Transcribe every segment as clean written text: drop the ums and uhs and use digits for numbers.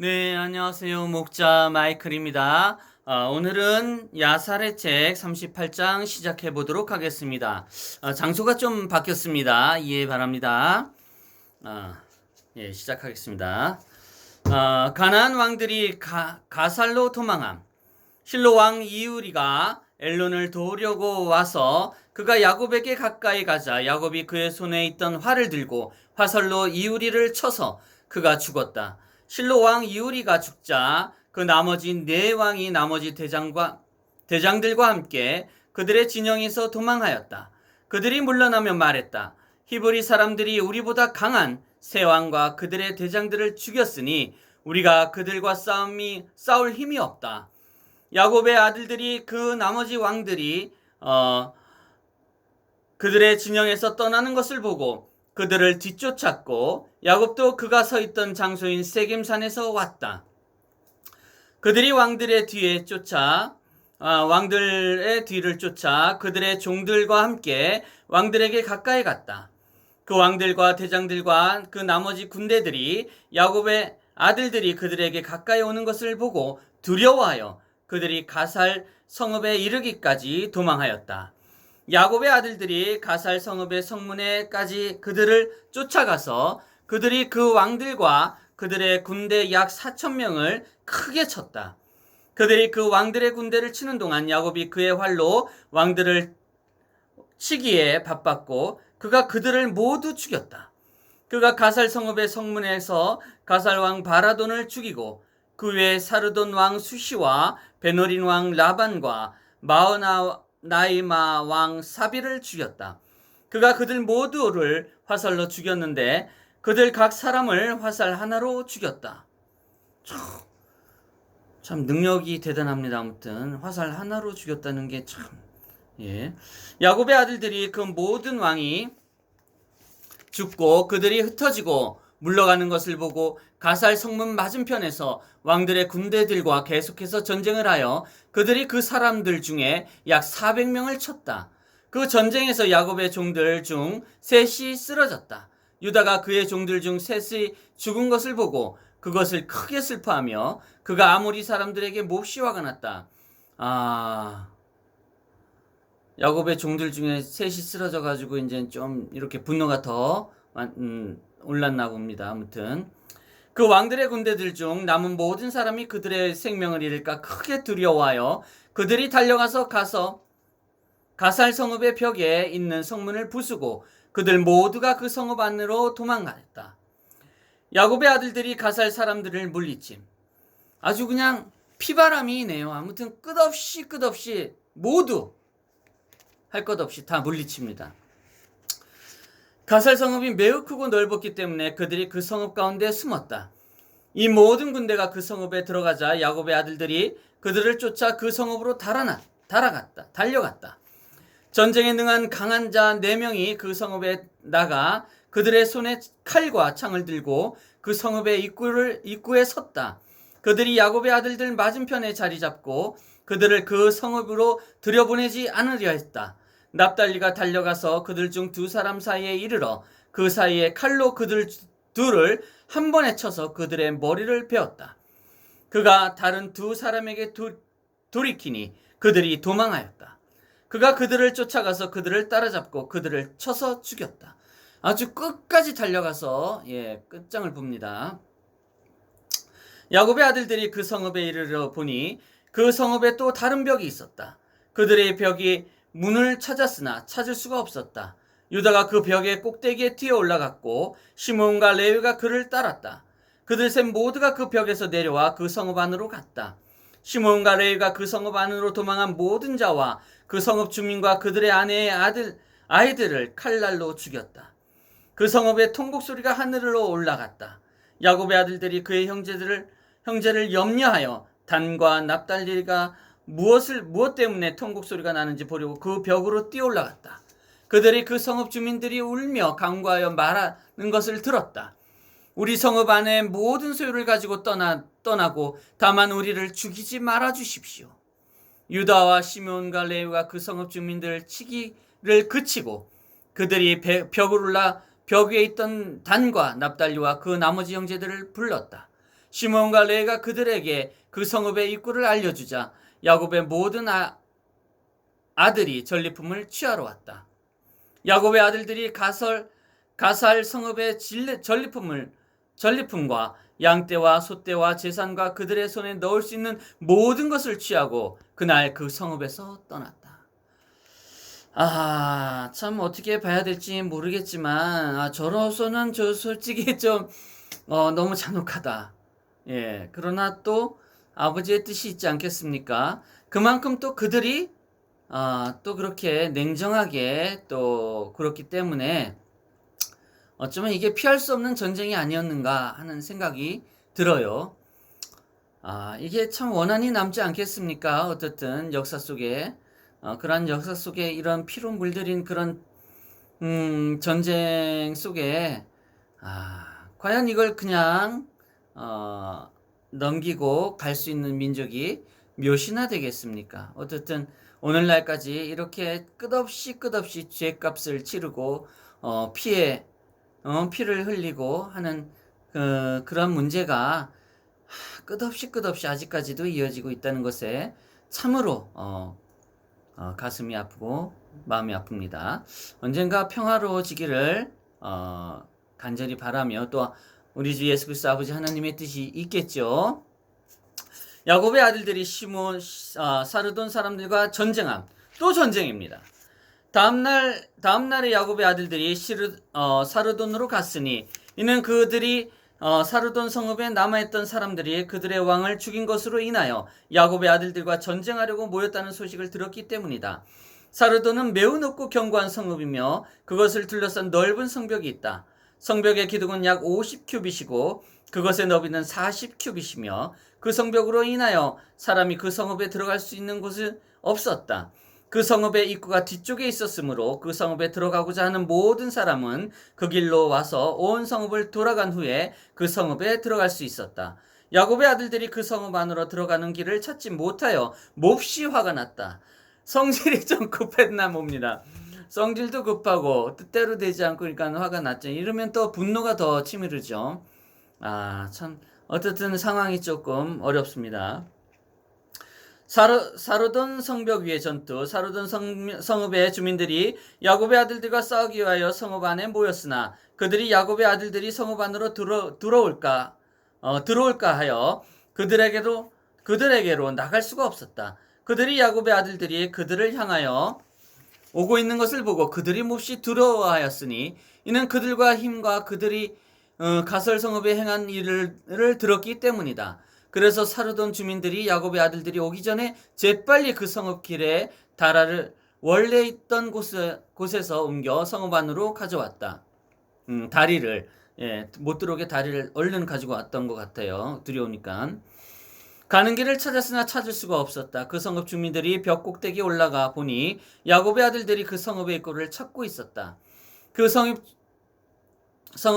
네, 안녕하세요. 목자 마이클입니다. 오늘은 야살의 책 38장 시작해 보도록 하겠습니다. 장소가 좀 바뀌었습니다. 이해 바랍니다. 예, 시작하겠습니다. 가나안 왕들이 가살로 도망함. 실로 왕 이우리가 엘론을 도우려고 와서 그가 야곱에게 가까이 가자 야곱이 그의 손에 있던 활을 들고 화살로 이우리를 쳐서 그가 죽었다. 실로 왕 이우리가 죽자 그 나머지 네 왕이 나머지 대장들과 함께 그들의 진영에서 도망하였다. 그들이 물러나며 말했다. 히브리 사람들이 우리보다 강한 세 왕과 그들의 대장들을 죽였으니 우리가 그들과 싸울 힘이 없다. 야곱의 아들들이 그 나머지 왕들이 그들의 진영에서 떠나는 것을 보고 그들을 뒤쫓았고 야곱도 그가 서 있던 장소인 세겜산에서 왔다. 그들이 왕들의 뒤를 쫓아 그들의 종들과 함께 왕들에게 가까이 갔다. 그 왕들과 대장들과 그 나머지 군대들이 야곱의 아들들이 그들에게 가까이 오는 것을 보고 두려워하여 그들이 가살 성읍에 이르기까지 도망하였다. 야곱의 아들들이 가살 성읍의 성문에까지 그들을 쫓아가서 그들이 그 왕들과 그들의 군대 약 4,000명을 크게 쳤다. 그들이 그 왕들의 군대를 치는 동안 야곱이 그의 활로 왕들을 치기에 바빴고 그가 그들을 모두 죽였다. 그가 가살 성읍의 성문에서 가살 왕 바라돈을 죽이고 그 외에 사르돈 왕 수시와 베노린 왕 라반과 마흐나이마 왕 사비를 죽였다. 그가 그들 모두를 화살로 죽였는데 그들 각 사람을 화살 하나로 죽였다. 참 능력이 대단합니다. 아무튼 화살 하나로 죽였다는 게 참. 예. 야곱의 아들들이 그 모든 왕이 죽고 그들이 흩어지고 물러가는 것을 보고 가살 성문 맞은편에서 왕들의 군대들과 계속해서 전쟁을 하여 그들이 그 사람들 중에 약 400명을 쳤다. 그 전쟁에서 야곱의 종들 중 셋이 쓰러졌다. 유다가 그의 종들 중 셋이 죽은 것을 보고 그것을 크게 슬퍼하며 그가 아모리 사람들에게 몹시 화가 났다. 야곱의 종들 중에 셋이 쓰러져 가지고 이제 좀 이렇게 분노가 더 올랐나 봅니다. 아무튼 그 왕들의 군대들 중 남은 모든 사람이 그들의 생명을 잃을까 크게 두려워하여 그들이 달려가서 가살 성읍의 벽에 있는 성문을 부수고 그들 모두가 그 성읍 안으로 도망갔다. 야곱의 아들들이 가살 사람들을 물리침. 아주 그냥 피바람이네요. 아무튼 끝없이 모두 할 것 없이 다 물리칩니다. 가살 성읍이 매우 크고 넓었기 때문에 그들이 그 성읍 가운데 숨었다. 이 모든 군대가 그 성읍에 들어가자 야곱의 아들들이 그들을 쫓아 그 성읍으로 달려갔다. 전쟁에 능한 강한 자 4명이 그 성읍에 나가 그들의 손에 칼과 창을 들고 그 성읍의 입구에 섰다. 그들이 야곱의 아들들 맞은편에 자리 잡고 그들을 그 성읍으로 들여보내지 않으려 했다. 납달리가 달려가서 그들 중 2사람 사이에 이르러 그 사이에 칼로 그들 둘을 한 번에 쳐서 그들의 머리를 베었다. 그가 다른 2사람에게 돌이키니 그들이 도망하였다. 그가 그들을 쫓아가서 그들을 따라잡고 그들을 쳐서 죽였다. 아주 끝까지 달려가서 끝장을 봅니다. 야곱의 아들들이 그 성읍에 이르러 보니 그 성읍에 또 다른 벽이 있었다. 그들의 벽이 문을 찾았으나 찾을 수가 없었다. 유다가 그 벽의 꼭대기에 뛰어 올라갔고 시므온과 레위가 그를 따랐다. 그들 셋 모두가 그 벽에서 내려와 그 성읍 안으로 갔다. 시므온과 레위가 그 성읍 안으로 도망한 모든 자와 그 성읍 주민과 그들의 아내의 아이들을 칼날로 죽였다. 그 성읍의 통곡 소리가 하늘로 올라갔다. 야곱의 아들들이 그의 형제를 염려하여 단과 납달리가 무엇 때문에 통곡 소리가 나는지 보려고 그 벽으로 뛰어 올라갔다. 그들이 그 성읍 주민들이 울며 간구하여 말하는 것을 들었다. 우리 성읍 안에 모든 소유를 가지고 떠나고 다만 우리를 죽이지 말아 주십시오. 유다와 시므온과 레위가 그 성읍 주민들 치기를 그치고 그들이 벽 위에 있던 단과 납달리와 그 나머지 형제들을 불렀다. 시몬과 레위가 그들에게 그 성읍의 입구를 알려주자 야곱의 모든 아들이 전리품을 취하러 왔다. 야곱의 아들들이 가살 성읍의 전리품과 양떼와 소떼와 제산과 그들의 손에 넣을 수 있는 모든 것을 취하고 그날 그 성읍에서 떠났다. 참 어떻게 봐야 될지 모르겠지만 저로서는 솔직히 좀 너무 잔혹하다. 예, 그러나 또 아버지의 뜻이 있지 않겠습니까? 그만큼 또 그들이 또 그렇게 냉정하게 또 그렇기 때문에 어쩌면 이게 피할 수 없는 전쟁이 아니었는가 하는 생각이 들어요. 이게 참 원한이 남지 않겠습니까? 어쨌든 역사 속에 그러한 역사 속에 이런 피로 물들인 그런 전쟁 속에 과연 이걸 그냥 넘기고 갈 수 있는 민족이 몇이나 되겠습니까? 어쨌든 오늘날까지 이렇게 끝없이 죄값을 치르고 피를 흘리고 하는 그런 문제가 끝없이 아직까지도 이어지고 있다는 것에 참으로 가슴이 아프고 마음이 아픕니다. 언젠가 평화로워지기를 간절히 바라며 또 우리 주 예수 그리스도 아버지 하나님의 뜻이 있겠죠. 야곱의 아들들이 시몬 사르돈 사람들과 전쟁함. 또 전쟁입니다. 다음날에 야곱의 아들들이 사르돈으로 갔으니 이는 그들이 사르돈 성읍에 남아있던 사람들이 그들의 왕을 죽인 것으로 인하여 야곱의 아들들과 전쟁하려고 모였다는 소식을 들었기 때문이다. 사르돈은 매우 높고 견고한 성읍이며 그것을 둘러싼 넓은 성벽이 있다. 성벽의 기둥은 약 50큐빗이고 그것의 너비는 40큐빗이며 그 성벽으로 인하여 사람이 그 성읍에 들어갈 수 있는 곳은 없었다. 그 성읍의 입구가 뒤쪽에 있었으므로 그 성읍에 들어가고자 하는 모든 사람은 그 길로 와서 온 성읍을 돌아간 후에 그 성읍에 들어갈 수 있었다. 야곱의 아들들이 그 성읍 안으로 들어가는 길을 찾지 못하여 몹시 화가 났다. 성질이 좀 급했나 봅니다. 성질도 급하고 뜻대로 되지 않고 그러니까 화가 났죠. 이러면 또 분노가 더 치밀으죠. 참 어쨌든 상황이 조금 어렵습니다. 사르돈 성벽 위의 전투. 사르돈 성읍의 주민들이 야곱의 아들들과 싸우기 위하여 성읍 안에 모였으나 그들이 야곱의 아들들이 성읍 안으로 들어올까 하여 그들에게로 나갈 수가 없었다. 그들이 야곱의 아들들이 그들을 향하여 오고 있는 것을 보고 그들이 몹시 두려워하였으니 이는 그들과 힘과 그들이 가설 성읍에 행한 일을 들었기 때문이다. 그래서 사르돈 주민들이 야곱의 아들들이 오기 전에 재빨리 그 성읍 길에 다라를 원래 있던 곳에서 옮겨 성읍 안으로 가져왔다. 다리를 못 들어오게 다리를 얼른 가지고 왔던 것 같아요. 두려우니까. 가는 길을 찾았으나 찾을 수가 없었다. 그 성읍 주민들이 벽 꼭대기에 올라가 보니 야곱의 아들들이 그 성읍의 입구를 찾고 있었다. 그 성읍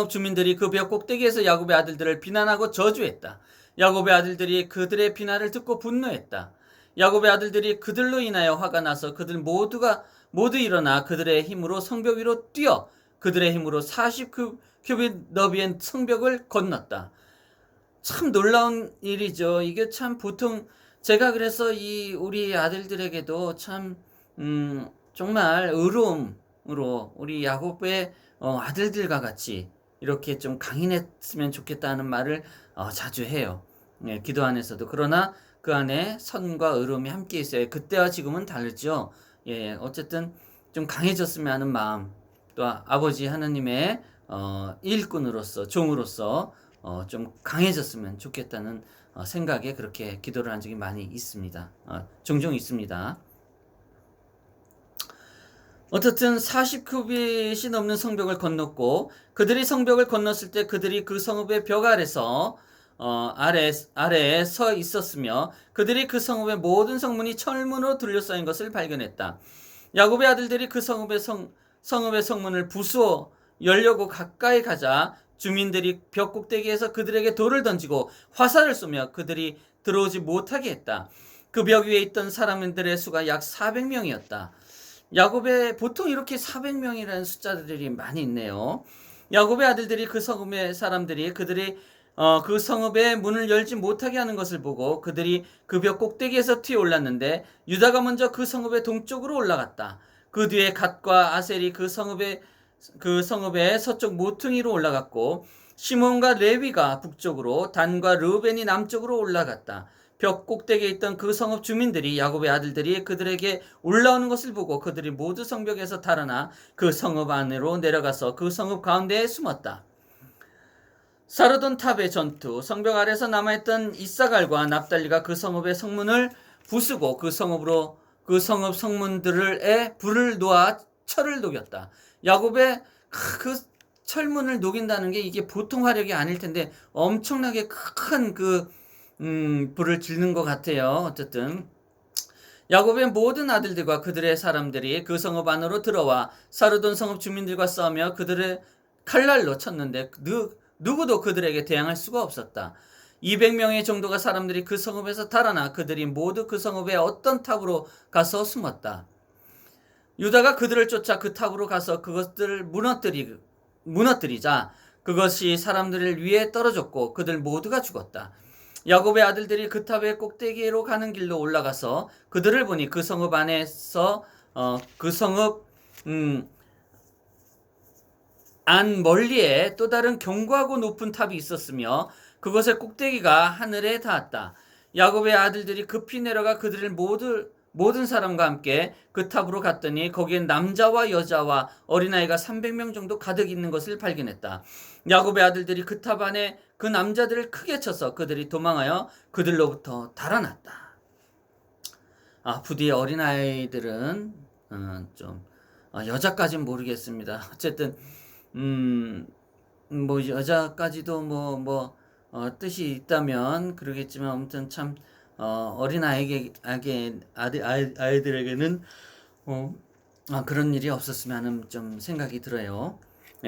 주민들이 그 벽 꼭대기에서 야곱의 아들들을 비난하고 저주했다. 야곱의 아들들이 그들의 비난을 듣고 분노했다. 야곱의 아들들이 그들로 인하여 화가 나서 그들 모두 일어나 그들의 힘으로 성벽 위로 뛰어 그들의 힘으로 40큐빗 너비의 성벽을 건넜다. 참 놀라운 일이죠. 이게 참 보통 제가 그래서 우리 아들들에게도 참 정말 의로움으로 우리 야곱의 아들들과 같이 이렇게 좀 강인했으면 좋겠다는 말을 자주 해요. 기도 안에서도. 그러나 그 안에 선과 의로움이 함께 있어요. 그때와 지금은 다르죠. 어쨌든 좀 강해졌으면 하는 마음, 또 아버지 하나님의 일꾼으로서 종으로서 좀 강해졌으면 좋겠다는 생각에 그렇게 기도를 한 적이 많이 있습니다. 종종 있습니다. 어쨌든 40큐빗이 넘는 성벽을 건넜고 그들이 성벽을 건넜을 때 그들이 그 성읍의 벽 아래서 아래에 서 있었으며 그들이 그 성읍의 모든 성문이 철문으로 둘러싸인 것을 발견했다. 야곱의 아들들이 그 성읍의 성문을 부수어 열려고 가까이 가자 주민들이 벽 꼭대기에서 그들에게 돌을 던지고 화살을 쏘며 그들이 들어오지 못하게 했다. 그 벽 위에 있던 사람들의 수가 약 400명이었다. 야곱의 보통 이렇게 400명이라는 숫자들이 많이 있네요. 야곱의 아들들이 그 성읍의 사람들이 그들이 그 성읍의 문을 열지 못하게 하는 것을 보고 그들이 그 벽 꼭대기에서 튀어 올랐는데 유다가 먼저 그 성읍의 동쪽으로 올라갔다. 그 뒤에 갓과 아셀이 그 성읍의 서쪽 모퉁이로 올라갔고 시몬과 레위가 북쪽으로 단과 르우벤이 남쪽으로 올라갔다. 벽 꼭대기에 있던 그 성읍 주민들이 야곱의 아들들이 그들에게 올라오는 것을 보고 그들이 모두 성벽에서 달아나 그 성읍 안으로 내려가서 그 성읍 가운데에 숨었다. 사르돈 탑의 전투. 성벽 아래서 남아있던 이사갈과 납달리가 그 성읍의 성문을 부수고 그 성읍 성문들에 불을 놓아 철을 녹였다. 야곱의 그 철문을 녹인다는 게 이게 보통 화력이 아닐 텐데 엄청나게 큰 불을 질는 것 같아요. 어쨌든 야곱의 모든 아들들과 그들의 사람들이 그 성읍 안으로 들어와 사르돈 성읍 주민들과 싸우며 그들을 칼날로 쳤는데 누구도 그들에게 대항할 수가 없었다. 200명의 정도가 사람들이 그 성읍에서 달아나 그들이 모두 그 성읍의 어떤 탑으로 가서 숨었다. 유다가 그들을 쫓아 그 탑으로 가서 그것들을 무너뜨리자 그것이 사람들을 위에 떨어졌고 그들 모두가 죽었다. 야곱의 아들들이 그 탑의 꼭대기로 가는 길로 올라가서 그들을 보니 그 성읍 안에서 그 성읍 안 멀리에 또 다른 견고하고 높은 탑이 있었으며 그것의 꼭대기가 하늘에 닿았다. 야곱의 아들들이 급히 내려가 그들을 모든 사람과 함께 그 탑으로 갔더니 거기엔 남자와 여자와 어린아이가 300명 정도 가득 있는 것을 발견했다. 야곱의 아들들이 그 탑 안에 그 남자들을 크게 쳐서 그들이 도망하여 그들로부터 달아났다. 부디 어린아이들은 여자까지는 모르겠습니다. 어쨌든 여자까지도 뜻이 있다면 그러겠지만 아무튼 참 어린 아이들에게는 그런 일이 없었으면 하는 좀 생각이 들어요.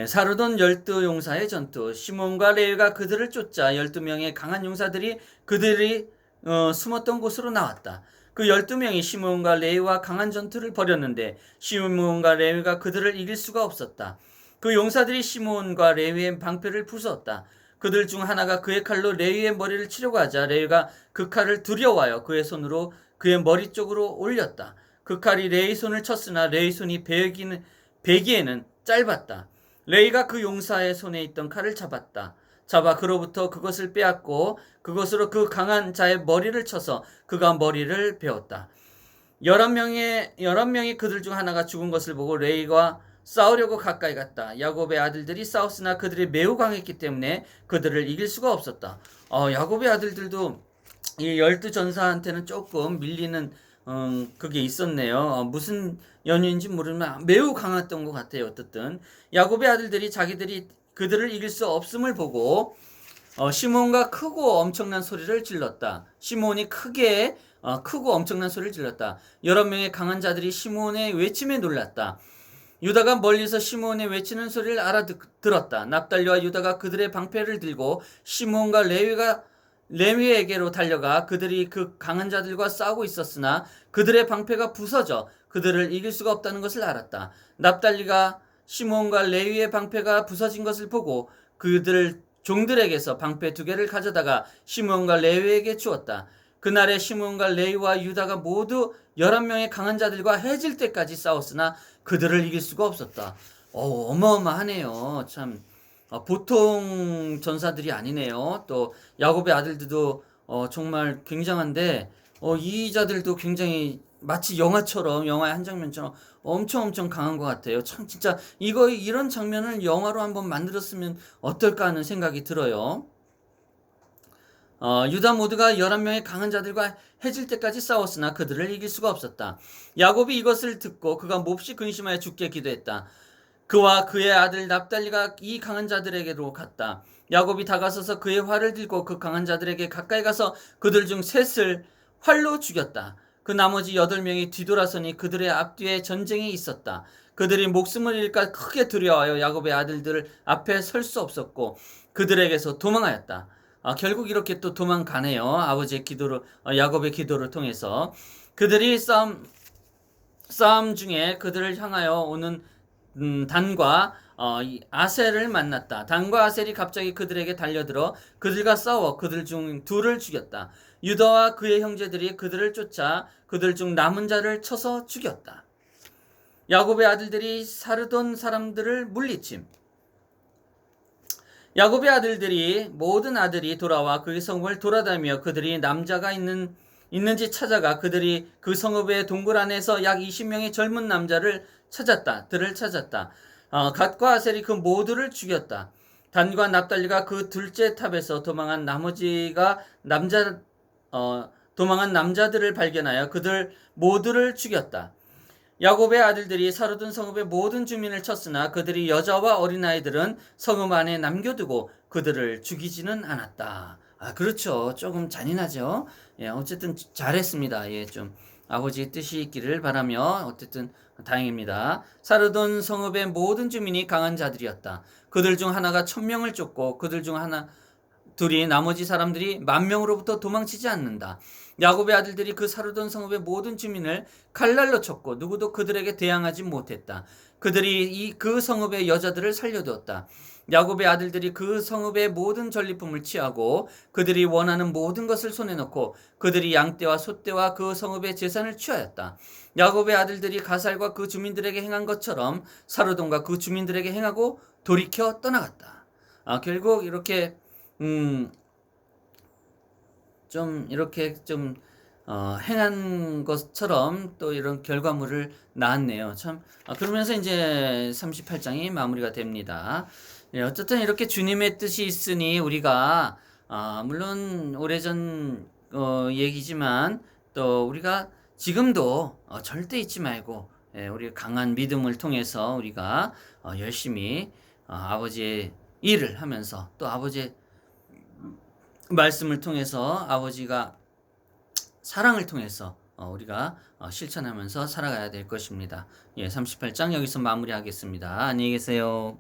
사르돈 12용사의 전투. 시몬과 레위가 그들을 쫓자 12명의 강한 용사들이 그들이 숨었던 곳으로 나왔다. 그 12명이 시몬과 레위와 강한 전투를 벌였는데 시몬과 레위가 그들을 이길 수가 없었다. 그 용사들이 시몬과 레위의 방패를 부수었다. 그들 중 하나가 그의 칼로 레위의 머리를 치려고 하자 레위가 그 칼을 두려워하여 그의 손으로 그의 머리 쪽으로 올렸다. 그 칼이 레위 손을 쳤으나 레위 손이 베기에는 짧았다. 레위가 그 용사의 손에 있던 칼을 잡아 그로부터 그것을 빼앗고 그것으로 그 강한 자의 머리를 쳐서 그가 머리를 베었다. 11명이 그들 중 하나가 죽은 것을 보고 레위가 싸우려고 가까이 갔다. 야곱의 아들들이 싸웠으나 그들이 매우 강했기 때문에 그들을 이길 수가 없었다. 야곱의 아들들도 이 12전사한테는 조금 밀리는 그게 있었네요. 무슨 연유인지 모르지만 매우 강했던 것 같아요. 어쨌든 야곱의 아들들이 자기들이 그들을 이길 수 없음을 보고 시몬과 크고 엄청난 소리를 질렀다. 시몬이 크고 엄청난 소리를 질렀다. 여러 명의 강한 자들이 시몬의 외침에 놀랐다. 유다가 멀리서 시몬의 외치는 소리를 알아들었다. 납달리와 유다가 그들의 방패를 들고 시몬과 레위에게로 달려가 그들이 그 강한 자들과 싸우고 있었으나 그들의 방패가 부서져 그들을 이길 수가 없다는 것을 알았다. 납달리가 시몬과 레위의 방패가 부서진 것을 보고 그들 종들에게서 방패 2개를 가져다가 시몬과 레위에게 주었다. 그날에 시몬과 레위와 유다가 모두 11명의 강한 자들과 해질 때까지 싸웠으나 그들을 이길 수가 없었다. 어마어마하네요. 참 보통 전사들이 아니네요. 또 야곱의 아들들도 정말 굉장한데 이 자들도 굉장히 마치 영화의 한 장면처럼 엄청 강한 것 같아요. 참 진짜 이런 장면을 영화로 한번 만들었으면 어떨까 하는 생각이 들어요. 유다 모두가 11명의 강한 자들과 해질 때까지 싸웠으나 그들을 이길 수가 없었다. 야곱이 이것을 듣고 그가 몹시 근심하여 주께 기도했다. 그와 그의 아들 납달리가 이 강한 자들에게로 갔다. 야곱이 다가서서 그의 활을 들고 그 강한 자들에게 가까이 가서 그들 중 셋을 활로 죽였다. 그 나머지 8명이 뒤돌아서니 그들의 앞뒤에 전쟁이 있었다. 그들이 목숨을 잃을까 크게 두려워하여 야곱의 아들들 앞에 설 수 없었고 그들에게서 도망하였다. 결국 이렇게 또 도망가네요. 야곱의 기도를 통해서. 그들이 싸움 중에 그들을 향하여 오는 단과 이 아셀을 만났다. 단과 아셀이 갑자기 그들에게 달려들어 그들과 싸워 그들 중 둘을 죽였다. 유다와 그의 형제들이 그들을 쫓아 그들 중 남은 자를 쳐서 죽였다. 야곱의 아들들이 사르돈 사람들을 물리침. 야곱의 아들들이 모든 아들이 돌아와 그의 성읍을 돌아다니며 그들이 남자가 있는지 찾아가 그들이 그 성읍의 동굴 안에서 약 20명의 젊은 남자를 찾았다. 갓과 아셀이 그 모두를 죽였다. 단과 납달리가 그 둘째 탑에서 도망한 남자들을 발견하여 그들 모두를 죽였다. 야곱의 아들들이 사르돈 성읍의 모든 주민을 쳤으나 그들이 여자와 어린아이들은 성읍 안에 남겨두고 그들을 죽이지는 않았다. 그렇죠. 조금 잔인하죠. 예, 어쨌든 잘했습니다. 예, 좀 아버지의 뜻이 있기를 바라며 어쨌든 다행입니다. 사르돈 성읍의 모든 주민이 강한 자들이었다. 그들 중 하나가 1000명을 쫓고 그들 중 둘이 나머지 사람들이 10,000명으로부터 도망치지 않는다. 야곱의 아들들이 그 사르돈 성읍의 모든 주민을 칼날로 쳤고 누구도 그들에게 대항하지 못했다. 그들이 그 성읍의 여자들을 살려두었다. 야곱의 아들들이 그 성읍의 모든 전리품을 취하고 그들이 원하는 모든 것을 손에 넣고 그들이 양떼와 소떼와 그 성읍의 재산을 취하였다. 야곱의 아들들이 가살과 그 주민들에게 행한 것처럼 사르돈과 그 주민들에게 행하고 돌이켜 떠나갔다. 결국 이렇게 행한 것처럼 또 이런 결과물을 낳았네요. 참, 그러면서 이제 38장이 마무리가 됩니다. 예, 어쨌든 이렇게 주님의 뜻이 있으니 우리가, 물론 오래전, 얘기지만 또 우리가 지금도 절대 잊지 말고, 예, 우리 강한 믿음을 통해서 우리가 열심히 아버지의 일을 하면서 또 아버지의 말씀을 통해서 아버지가 사랑을 통해서 우리가 실천하면서 살아가야 될 것입니다. 예, 38장 여기서 마무리하겠습니다. 안녕히 계세요.